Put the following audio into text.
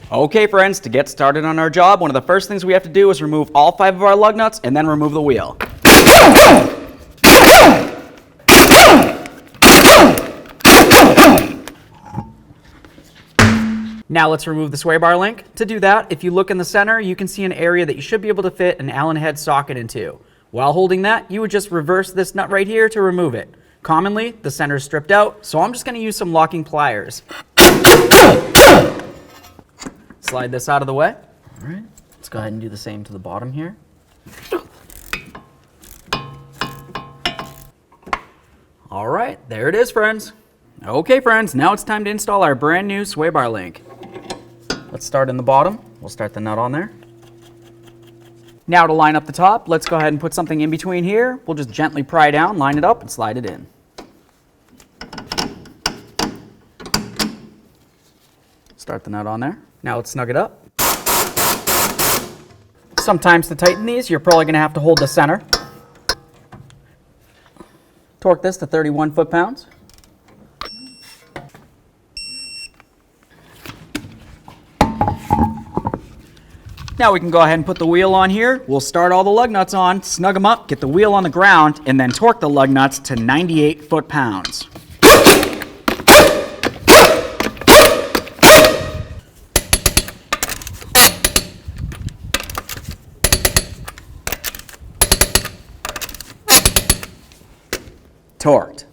Okay friends, to get started on our job, one of the first things we have to do is remove all 5 of our lug nuts and then remove the wheel. Now let's remove the sway bar link. To do that, if you look in the center, you can see an area that you should be able to fit an Allen head socket into. While holding that, you would just reverse this nut right here to remove it. Commonly, the center is stripped out, so I'm just going to use some locking pliers. Slide this out of the way. All right, let's go ahead and do the same to the bottom here. All right, there it is, friends. Okay, friends, now it's time to install our brand new sway bar link. Let's start in the bottom. We'll start the nut on there. Now to line up the top, let's go ahead and put something in between here. We'll just gently pry down, line it up, and slide it in. Start the nut on there. Now let's snug it up. Sometimes to tighten these, you're probably going to have to hold the center. Torque this to 31 foot-pounds. Now we can go ahead and put the wheel on here. We'll start all the lug nuts on, snug them up, get the wheel on the ground, and then torque the lug nuts to 98 foot-pounds. Torqued.